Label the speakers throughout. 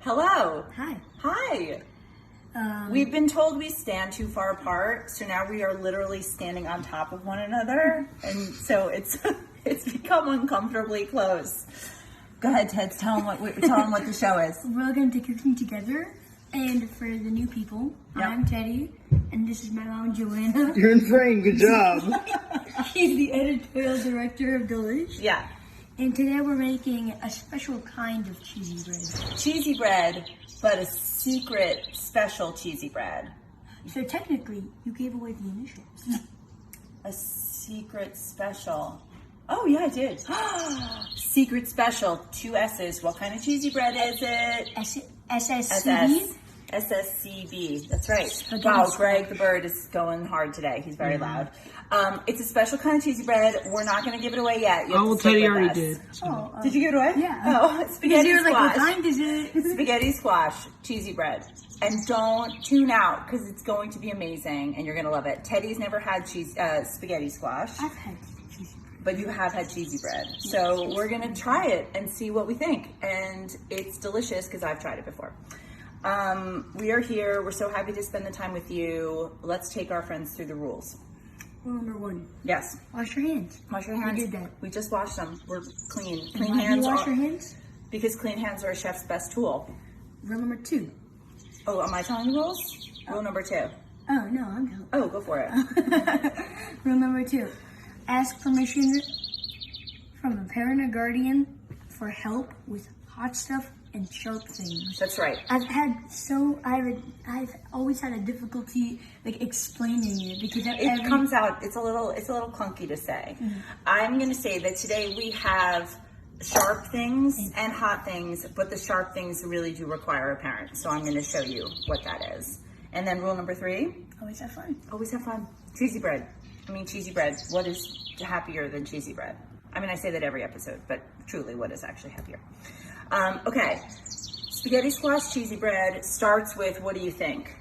Speaker 1: Hello.
Speaker 2: Hi.
Speaker 1: Hi. We've been told we stand too far apart, so now we are literally standing on top of one another, and so it's become uncomfortably close. Go ahead, Ted. Tell them what the show is.
Speaker 2: We're going to Cooking Together, and for the new people,
Speaker 1: Yep.
Speaker 2: I'm Teddy, and this is my mom, Joanna.
Speaker 3: You're in frame. Good job.
Speaker 2: She's the editorial director of Delish.
Speaker 1: Yeah,
Speaker 2: And today we're making a special kind of cheesy bread.
Speaker 1: cheesy bread, but a secret special cheesy bread.
Speaker 2: So technically, you gave away the initials.
Speaker 1: A secret special. Oh yeah, I did. Secret special, 2 S's. What kind of cheesy bread is it?
Speaker 2: SSCB?
Speaker 1: SSCB. That's right.
Speaker 2: Spaghetti
Speaker 1: Wow,
Speaker 2: squash.
Speaker 1: Greg the bird is going hard today. He's very loud. It's a special kind of cheesy bread. We're not going to give it away yet. You have to
Speaker 3: Well,
Speaker 1: stick
Speaker 3: Teddy
Speaker 1: with
Speaker 3: already
Speaker 1: us.
Speaker 3: did.
Speaker 2: Oh,
Speaker 1: Did you give it away?
Speaker 2: Yeah.
Speaker 1: Oh,
Speaker 2: Because
Speaker 1: spaghetti
Speaker 2: you're like, what
Speaker 1: squash.
Speaker 2: kind is it?
Speaker 1: Spaghetti squash, cheesy bread. And don't tune out because it's going to be amazing and you're going to love it. Teddy's never had spaghetti squash,
Speaker 2: I've had cheesy bread.
Speaker 1: but you have had cheesy bread. So we're going to try it and see what we think. And it's delicious because I've tried it before. We are here. We're so happy to spend the time with you. Let's take our friends through the rules.
Speaker 2: Rule number 1,
Speaker 1: Yes.
Speaker 2: wash your hands.
Speaker 1: Wash your hands.
Speaker 2: We did that.
Speaker 1: We just washed them. We're clean.
Speaker 2: And
Speaker 1: Clean
Speaker 2: why do you
Speaker 1: hands
Speaker 2: wash
Speaker 1: are,
Speaker 2: your hands?
Speaker 1: because clean hands are a chef's best tool.
Speaker 2: Rule number 2.
Speaker 1: Oh, am I telling the rules? Rule number 2.
Speaker 2: Oh, no, I'm telling.
Speaker 1: Oh, go for it.
Speaker 2: Rule number 2, ask permission from a parent or guardian for help with hot stuff and sharp things.
Speaker 1: That's right.
Speaker 2: I've always had a difficulty like explaining it because
Speaker 1: It comes out. It's a little clunky to say. I'm going to say that today we have sharp things and hot things, but the sharp things really do require a parent. So I'm going to show you what that is. And then rule number 3:
Speaker 2: always have fun.
Speaker 1: always have fun. Cheesy bread. Cheesy bread. What is happier than cheesy bread? I say that every episode, but truly, what is actually happier? Okay. Spaghetti squash cheesy bread starts with, what do you think?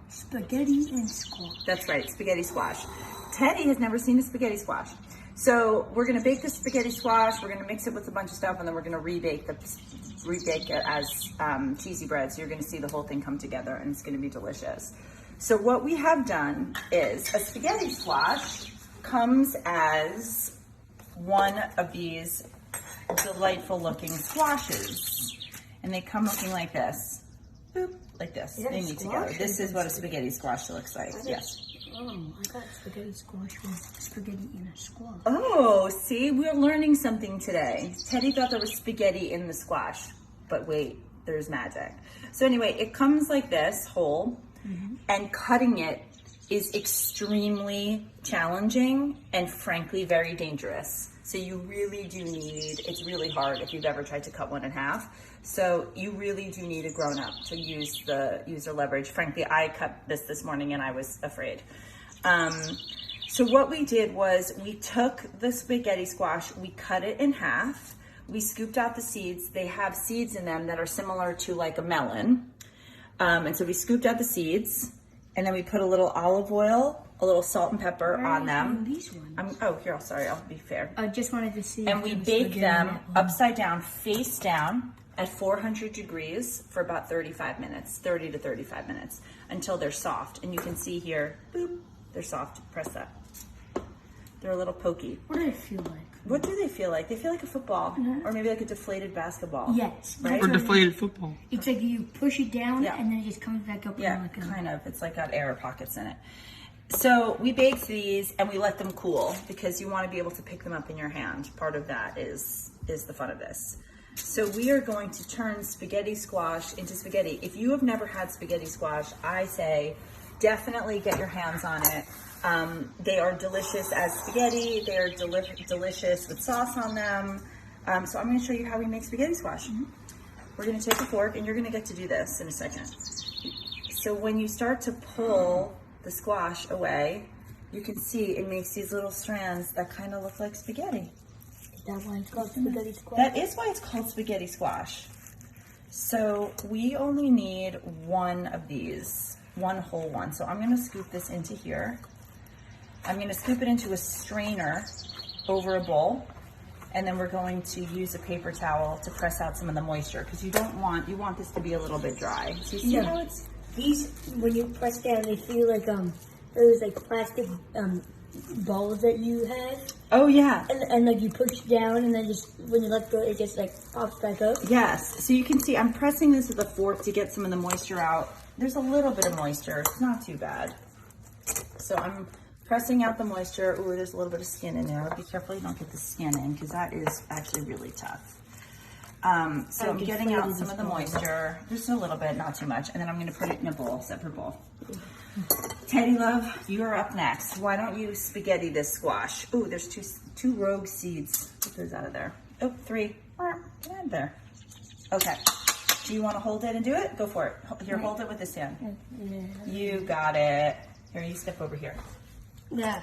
Speaker 2: Spaghetti and squash.
Speaker 1: That's right, spaghetti squash. Teddy has never seen a spaghetti squash. So we're gonna bake the spaghetti squash, we're gonna mix it with a bunch of stuff, and then we're gonna rebake it as cheesy bread. So you're gonna see the whole thing come together and it's gonna be delicious. So what we have done is a spaghetti squash comes as one of these delightful looking squashes. And they come looking like this. Boop, like this.
Speaker 2: Is that
Speaker 1: They
Speaker 2: a
Speaker 1: meet
Speaker 2: squash
Speaker 1: together. This is what a spaghetti squash looks like. Yes.
Speaker 2: Oh, I got spaghetti squash with spaghetti in a squash.
Speaker 1: Oh, see, we're learning something today. Teddy thought there was spaghetti in the squash, but wait, there's magic. So anyway, it comes like this, whole, and cutting it is extremely challenging and frankly very dangerous. So you really do need, it's really hard if you've ever tried to cut one in half. So you really do need a grown-up to use the leverage. Frankly, I cut this morning and I was afraid. So what we did was we took the spaghetti squash, we cut it in half, we scooped out the seeds. They have seeds in them that are similar to like a melon. And so we scooped out the seeds and then we put a little olive oil, a little salt and pepper on them.
Speaker 2: These ones.
Speaker 1: Here, sorry, I'll be fair.
Speaker 2: I just wanted to see.
Speaker 1: And
Speaker 2: if
Speaker 1: we
Speaker 2: there was
Speaker 1: bake
Speaker 2: spaghetti
Speaker 1: them
Speaker 2: in it.
Speaker 1: upside down, face down at 400 degrees for about 35 minutes, 30 to 35 minutes, until they're soft. And you can see here, boop, they're soft. Press that. They're a little pokey.
Speaker 2: What do they feel like?
Speaker 1: What do they feel like? They feel like a football, or maybe like a deflated basketball.
Speaker 2: Yes.
Speaker 1: Right?
Speaker 3: Or deflated football.
Speaker 2: It's like you push it down
Speaker 1: Yeah.
Speaker 2: and then it just comes back up.
Speaker 1: Yeah,
Speaker 2: and like
Speaker 1: kind of. It's like got air pockets in it. So we baked these and we let them cool because you want to be able to pick them up in your hand. Part of that is the fun of this. So we are going to turn spaghetti squash into spaghetti. If you have never had spaghetti squash, I say definitely get your hands on it. They are delicious as spaghetti. They are delicious with sauce on them. So I'm going to show you how we make spaghetti squash. We're going to take a fork, and you're going to get to do this in a second. So when you start to pull the squash away, you can see it makes these little strands that kind of look like spaghetti.
Speaker 2: Is that why it's called spaghetti squash?
Speaker 1: That is why it's called spaghetti squash. So we only need one of these, one whole one. So I'm going to scoop this into here. I'm going to scoop it into a strainer over a bowl. And then we're going to use a paper towel to press out some of the moisture because you want this to be a little bit dry. So you see how it's,
Speaker 2: These, when you press down, they feel like those like plastic balls that you have,
Speaker 1: oh yeah.
Speaker 2: and like you push down, and then just when you let go, it just like pops back up.
Speaker 1: Yes, so you can see I'm pressing this with a fork to get some of the moisture out. There's a little bit of moisture, it's not too bad. So I'm pressing out the moisture. Ooh, there's a little bit of skin in there. Be careful you don't get the skin in because that is actually really tough. So I'm getting out some of the moisture, just a little bit, not too much, and then I'm gonna put it in a bowl, separate bowl. Teddy love, you're up next. Why don't you spaghetti this squash? Ooh, there's two rogue seeds. Get those out of there. Oh, 3. Get out of there. Okay. Do you want to hold it and do it? Go for it. Here, hold it with this hand. You got it. Here, you step over here.
Speaker 2: Yeah.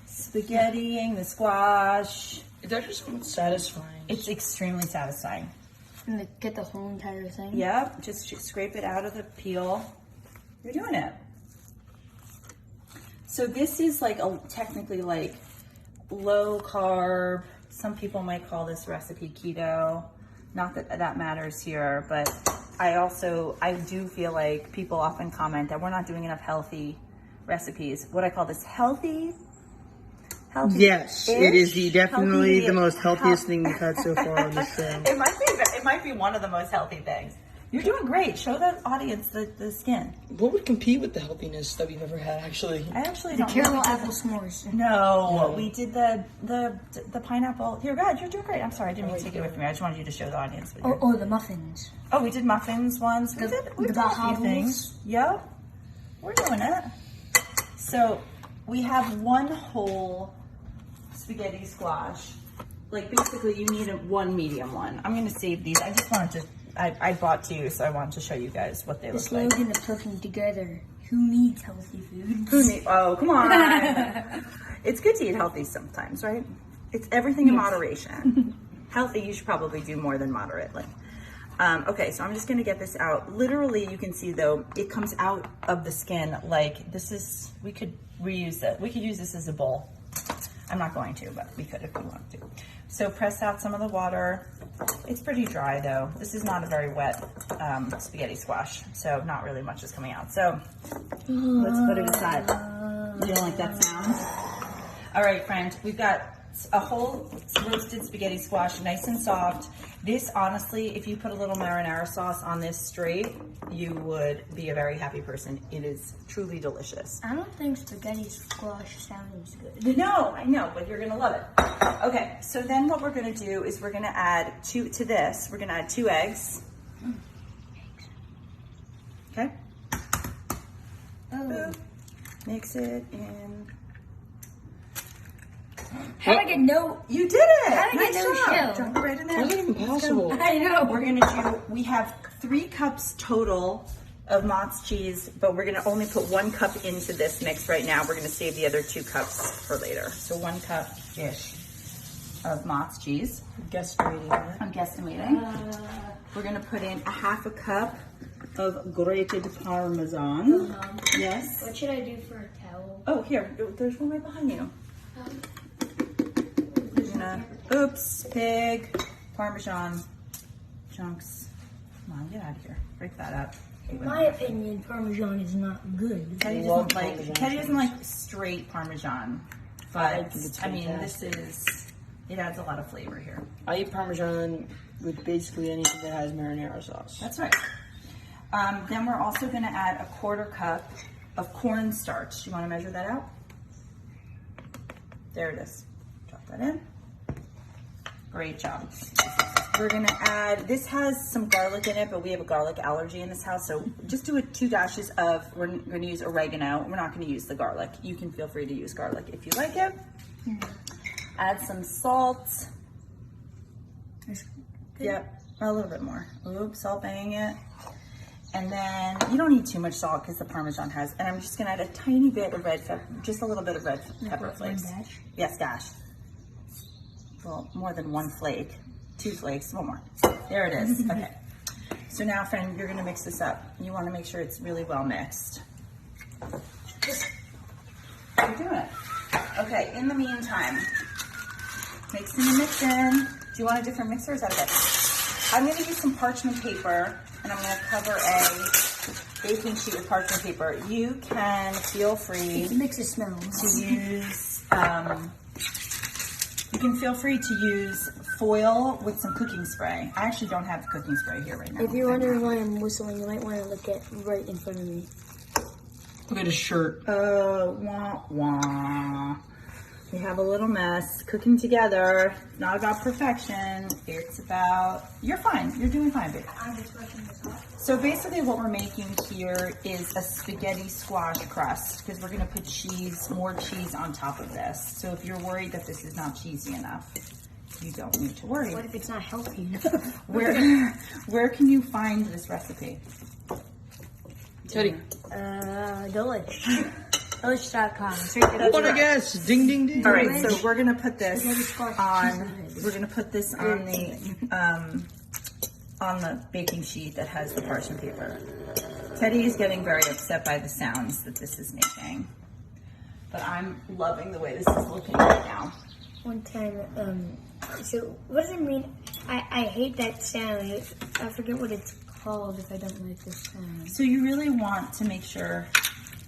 Speaker 1: Spaghettiing the squash.
Speaker 3: It's actually somewhat satisfying.
Speaker 1: It's extremely satisfying.
Speaker 2: And like, get the whole entire thing.
Speaker 1: Yep, just scrape it out of the peel. You're doing it. So this is like technically like low carb. Some people might call this recipe keto. Not that that matters here, but I do feel like people often comment that we're not doing enough healthy recipes. What I call this healthy.
Speaker 3: Yes, it is definitely
Speaker 1: healthy-
Speaker 3: the most healthiest thing we've had so far on the show.
Speaker 1: It might be one of the most healthy things. You're doing great. Show the audience the skin.
Speaker 3: What would compete with the healthiness that we've ever had, actually?
Speaker 1: I actually
Speaker 2: The
Speaker 1: don't
Speaker 2: caramel
Speaker 1: know.
Speaker 2: apple s'mores.
Speaker 1: No, we did the pineapple. Here, God, you're doing great. I'm sorry, I didn't mean to take it away from you. I just wanted you to show the audience. What you're-
Speaker 2: Oh, the muffins.
Speaker 1: Oh, we did muffins once. We did a few
Speaker 2: Baja
Speaker 1: things. Yep, we're doing it. So we have one whole spaghetti squash. Like basically, you need one medium one. I'm gonna save these. I just wanted to. I bought 2, so I wanted to show you guys what they
Speaker 2: The
Speaker 1: look like.
Speaker 2: slogan of cooking together. Who needs healthy food?
Speaker 1: Oh, come on. It's good to eat healthy sometimes, right? It's everything in moderation. Healthy, you should probably do more than moderately. Okay, so I'm just gonna get this out. Literally, you can see though, it comes out of the skin like this is, we could reuse it. We could use this as a bowl. I'm not going to, but we could if we wanted to. So press out some of the water. It's pretty dry though. This is not a very wet spaghetti squash, so not really much is coming out. So let's put it aside. You don't like that sound? All right, friend, we've got a whole roasted spaghetti squash, nice and soft. This, honestly, if you put a little marinara sauce on this straight, you would be a very happy person. It is truly delicious.
Speaker 2: I don't think spaghetti squash sounds good.
Speaker 1: No, I know, but you're gonna love it. Okay, so then what we're gonna do is we're gonna add we're gonna add 2 eggs. Okay.
Speaker 2: Oh.
Speaker 1: Mix it in.
Speaker 2: How did I get no?
Speaker 1: You did it!
Speaker 2: How did I get
Speaker 1: Nice
Speaker 2: no
Speaker 1: job.
Speaker 2: shell?
Speaker 1: Drop it right in there.
Speaker 3: How's that even possible?
Speaker 2: I know.
Speaker 1: We have 3 cups total of Mott's cheese, but we're gonna only put 1 cup into this mix right now. We're gonna save the other 2 cups for later. So 1 cup-ish of Mott's cheese.
Speaker 3: Guesstimating.
Speaker 1: I'm guesstimating. We're gonna put in a 1/2 cup of grated Parmesan. Yes.
Speaker 2: What should I do for a towel?
Speaker 1: Oh, here, there's one right behind you. Oops, pig, Parmesan chunks. Come on, get out of here. Break that up.
Speaker 2: In my opinion, Parmesan is not good.
Speaker 1: Teddy
Speaker 3: Love
Speaker 1: doesn't like
Speaker 3: Parmesan
Speaker 1: Teddy doesn't
Speaker 3: chunks.
Speaker 1: like straight Parmesan,
Speaker 3: I
Speaker 1: but
Speaker 3: think it's
Speaker 1: I mean
Speaker 3: fantastic.
Speaker 1: it adds a lot of flavor here.
Speaker 3: I eat Parmesan with basically anything that has marinara sauce.
Speaker 1: That's right. Then we're also going to add a 1/4 cup of cornstarch. Do you want to measure that out? There it is. Drop that in. Great job. We're going to add, this has some garlic in it, but we have a garlic allergy in this house, so just do 2 dashes of, we're going to use oregano. We're not going to use the garlic. You can feel free to use garlic if you like it. Add some salt. Yep, a little bit more. Oops, salt banging it. And then you don't need too much salt because the Parmesan has. And I'm just gonna add a tiny bit of red pepper, just a little bit of red pepper flakes.
Speaker 2: One dash?
Speaker 1: Yes, dash. Well, more than 1 flake, 2 flakes, 1 more. There it is. Okay. So now, friend, you're gonna mix this up. You want to make sure it's really well mixed. You're doing it. Okay. In the meantime, Mixing and mixing. Do you want a different mixer? Or is that okay? I'm going to use some parchment paper, and I'm going to cover a baking sheet with parchment paper. You can feel free
Speaker 2: It makes it smell.
Speaker 1: to use. You can feel free to use foil with some cooking spray. I actually don't have cooking spray here right now.
Speaker 2: If you're wondering why I'm whistling, you might want to look at right in front of me.
Speaker 3: Look at his shirt.
Speaker 1: Wah, wah. We have a little mess. Cooking together, not about perfection. It's about, you're fine. You're doing fine, babe. So basically what we're making here is a spaghetti squash crust because we're going to put more cheese on top of this. So if you're worried that this is not cheesy enough, you don't need to worry.
Speaker 2: What if it's not healthy?
Speaker 1: Where can you find this recipe?
Speaker 3: Teddy.
Speaker 2: Delish. Delish.com. It's right there.
Speaker 3: What a guess! Ding, ding, ding.
Speaker 1: All right, so we're gonna put this
Speaker 2: Spaghetti squash
Speaker 1: on.
Speaker 2: cheese.
Speaker 1: We're gonna put this on the baking sheet that has the parchment paper. Teddy is getting very upset by the sounds that this is making, but I'm loving the way this is looking right now.
Speaker 2: One time, so what does it mean? I hate that sound. I forget what it's called if I don't like this sound.
Speaker 1: So you really want to make sure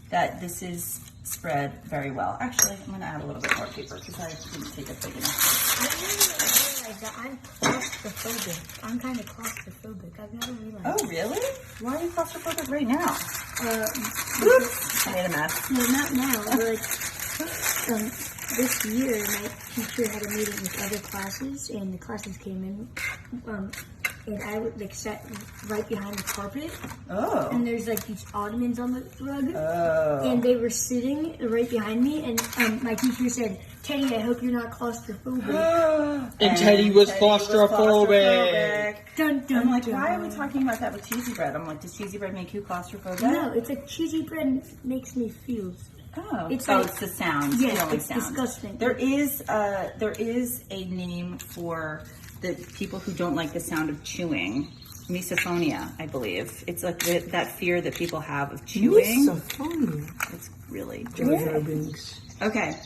Speaker 1: that this is spread very well. Actually, I'm gonna add a little bit more paper because I didn't take it big enough.
Speaker 2: I didn't realize that I'm claustrophobic. I'm kind of claustrophobic. I've never realized.
Speaker 1: Oh, really? Why are you claustrophobic right now?
Speaker 2: Oops.
Speaker 1: I made a mess.
Speaker 2: No, not now. But this year, my teacher had a meeting with other classes, and the classes came in. And I would sat right behind the carpet,
Speaker 1: Oh.
Speaker 2: and there's these ottomans on the rug,
Speaker 1: Oh.
Speaker 2: and they were sitting right behind me, and my teacher said, "Teddy, I hope you're not claustrophobic."
Speaker 3: And Teddy was claustrophobic.
Speaker 2: Dun, dun,
Speaker 1: I'm like,
Speaker 2: dun.
Speaker 1: why are we talking about that with cheesy bread? I'm like, does cheesy bread make you claustrophobic?
Speaker 2: No, it's like cheesy bread makes me feel.
Speaker 1: Oh,
Speaker 2: It's
Speaker 1: oh,
Speaker 2: like-
Speaker 1: it's the sound.
Speaker 2: Yeah,
Speaker 1: the only
Speaker 2: it's
Speaker 1: sound.
Speaker 2: disgusting.
Speaker 1: There is a name for the people who don't like the sound of chewing. Misophonia, I believe. It's like that fear that people have of chewing.
Speaker 3: So funny.
Speaker 1: It's really
Speaker 3: Jar Binks.
Speaker 1: okay.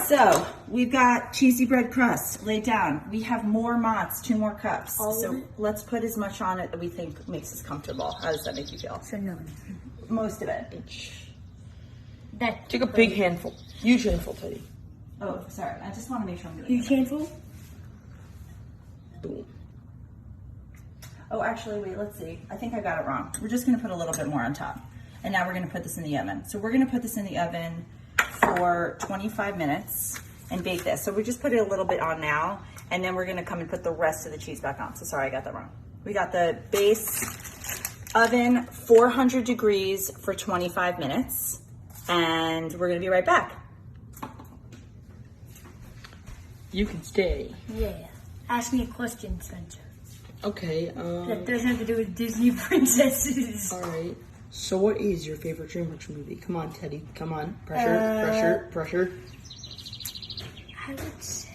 Speaker 1: So we've got cheesy bread crust laid down. We have more mozz, 2 more cups.
Speaker 2: All of
Speaker 1: So
Speaker 2: it?
Speaker 1: let's put as much on it that we think makes us comfortable. How does that make you feel?
Speaker 2: So no,
Speaker 1: Most of it.
Speaker 2: that
Speaker 3: Take a big handful. Huge handful, Teddy.
Speaker 1: Oh, sorry. I just want to make sure I'm doing
Speaker 2: huge
Speaker 1: it.
Speaker 2: handful.
Speaker 3: Boom.
Speaker 1: Oh, actually, wait, let's see. I think I got it wrong. We're just going to put a little bit more on top. And now we're going to put this in the oven. So we're going to put this in the oven for 25 minutes and bake this. So we just put it a little bit on now, and then we're going to come and put the rest of the cheese back on. So sorry, I got that wrong. We got the base oven 400 degrees for 25 minutes, and we're going to be right back.
Speaker 3: You can stay.
Speaker 2: Yeah. Ask me a question, Spencer.
Speaker 3: Okay,
Speaker 2: That doesn't have to do with Disney princesses.
Speaker 3: alright. So what is your favorite DreamWorks movie? Come on, Teddy. Come on. Pressure.
Speaker 2: I would say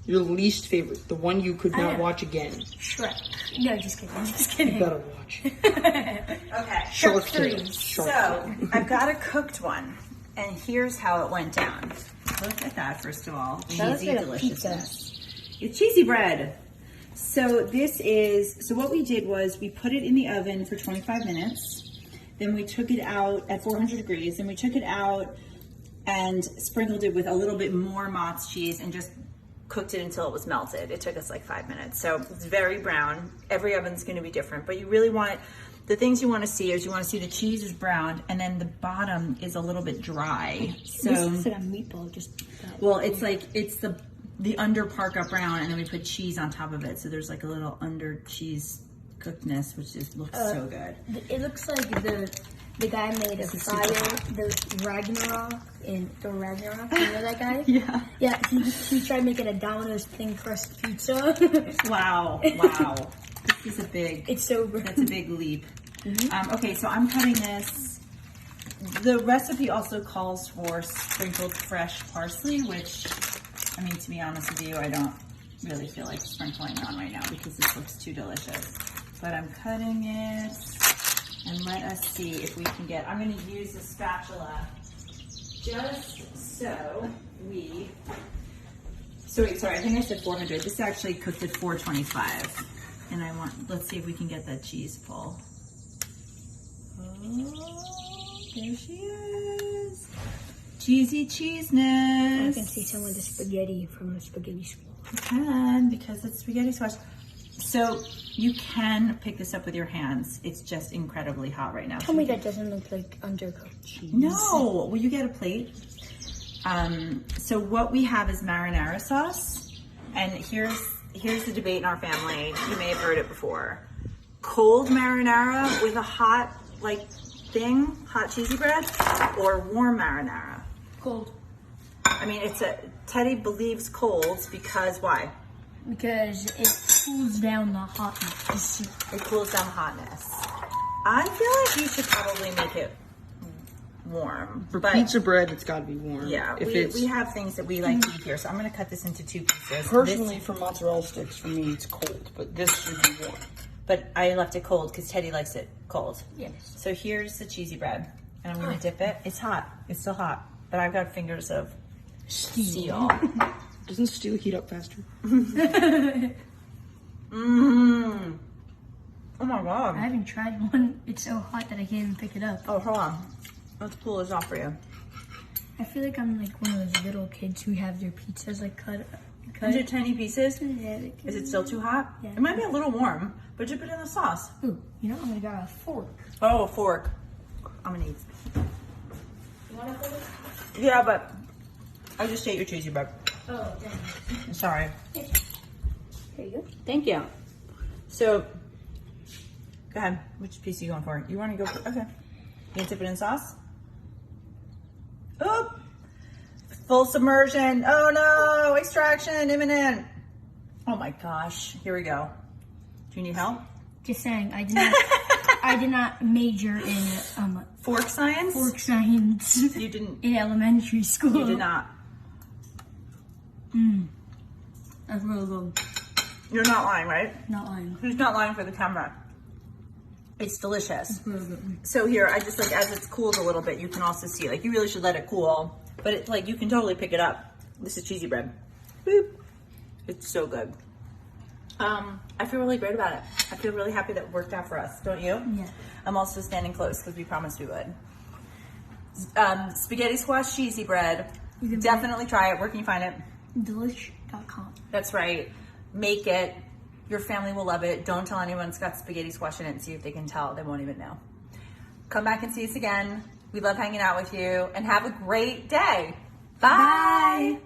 Speaker 3: Your least favorite. The one you could not
Speaker 2: know.
Speaker 3: watch again.
Speaker 2: Shrek. No, just kidding. Just
Speaker 3: You
Speaker 2: kidding.
Speaker 3: better watch.
Speaker 1: Okay.
Speaker 3: Shark
Speaker 2: three.
Speaker 3: Tale. Shark
Speaker 1: So
Speaker 3: Tale.
Speaker 1: I've got a cooked one, and here's how it went down. Look at that, first of all.
Speaker 2: That looks
Speaker 1: Cheesy
Speaker 2: like a
Speaker 1: deliciousness. It's cheesy bread. So what we did was we put it in the oven for 25 minutes. Then we took it out at 400 degrees, and we took it out and sprinkled it with a little bit more mozz cheese and just cooked it until it was melted. It took us like 5 minutes. So it's very brown. Every oven's going to be different, but you really want, the things you want to see is you want to see the cheese is brown, and then the bottom is a little bit dry. So
Speaker 2: This is like a meatball. Just
Speaker 1: well, it's like it's the under part got brown, and then we put cheese on top of it. So there's like a little under cheese cookedness, which just looks so good.
Speaker 2: It looks like the guy made a
Speaker 1: is
Speaker 2: fire,
Speaker 1: super
Speaker 2: the Ragnarok in Thor Ragnarok. You know that guy?
Speaker 1: Yeah.
Speaker 2: Yeah, he tried making a Domino's thin crust pizza.
Speaker 1: Wow. This is a big.
Speaker 2: It's so
Speaker 1: That's a big leap. Okay, so I'm cutting this. The recipe also calls for sprinkled fresh parsley, which, I mean, to be honest with you, I don't really feel like sprinkling on right now because this looks too delicious. But I'm cutting it, and let us see if we can get, I'm going to use a spatula just so we So wait, sorry, I think I said 400. This is actually cooked at 425. And let's see if we can get that cheese pull. Oh, there she is. Cheesy cheeseness.
Speaker 2: I can see some of the spaghetti from the spaghetti squash.
Speaker 1: You can, because it's spaghetti squash. So you can pick this up with your hands. It's just incredibly hot right now.
Speaker 2: Tell me that doesn't look like undercooked cheese.
Speaker 1: No, will you get a plate? So what we have is marinara sauce, and here's the debate in our family. You may have heard it before. Cold marinara with a hot hot cheesy bread, or warm marinara.
Speaker 2: Cold.
Speaker 1: I mean, Teddy believes cold because why?
Speaker 2: Because it cools down the hotness.
Speaker 1: It cools down the hotness. I feel like you should probably make it warm.
Speaker 3: For
Speaker 1: but
Speaker 3: pizza bread, it's got to be warm.
Speaker 1: yeah, we have things that we like to eat here, so I'm going to cut this into 2 pieces.
Speaker 3: Personally, for mozzarella sticks, for me, it's cold, but this should be warm.
Speaker 1: But I left it cold because Teddy likes it cold.
Speaker 2: Yes.
Speaker 1: So here's the cheesy bread, and I'm going to dip it. It's hot. It's still hot, but I've got fingers of steel.
Speaker 3: Doesn't steel heat up faster?
Speaker 1: Mmm. Oh my god.
Speaker 2: I haven't tried one. It's so hot that I can't even pick it up.
Speaker 1: Oh, hold on. Let's pull this off for you.
Speaker 2: I feel like I'm like one of those little kids who have their pizzas like cut.
Speaker 1: Into tiny pieces.
Speaker 2: Yeah,
Speaker 1: Is it still too hot?
Speaker 2: Yeah.
Speaker 1: It might be a little warm, but dip it in the sauce.
Speaker 2: Ooh, you know, I'm gonna grab a fork.
Speaker 1: Oh, a fork. I'm gonna eat.
Speaker 2: You want a fork?
Speaker 1: Yeah, but I just ate your cheesy bread.
Speaker 2: Oh, dang.
Speaker 1: Sorry.
Speaker 2: Here you go.
Speaker 1: Thank you. So, go ahead. Which piece are you going for? You want to go for? Okay. You gonna dip it in sauce? Oop! Full submersion. Oh no! Extraction imminent. Oh my gosh. Here we go. Do you need help?
Speaker 2: Just saying, I did not. I did not major in
Speaker 1: Fork science?
Speaker 2: fork science
Speaker 1: You didn't.
Speaker 2: in elementary school.
Speaker 1: You did not.
Speaker 2: That's really good.
Speaker 1: You're not lying, right?
Speaker 2: Not lying.
Speaker 1: Who's not lying for the camera? It's delicious.
Speaker 2: Really good.
Speaker 1: So here, I just as it's cooled a little bit, you can also see, you really should let it cool. But it's you can totally pick it up. This is cheesy bread. Boop. It's so good. I feel really great about it. I feel really happy that it worked out for us, don't you?
Speaker 2: Yeah.
Speaker 1: I'm also standing close because we promised we would. Spaghetti squash cheesy bread. Definitely try it. Where can you find it?
Speaker 2: Delish.com.
Speaker 1: That's right. Make it. Your family will love it. Don't tell anyone it's got spaghetti squash in it and see if they can tell. They won't even know. Come back and see us again. We love hanging out with you, and have a great day. Bye.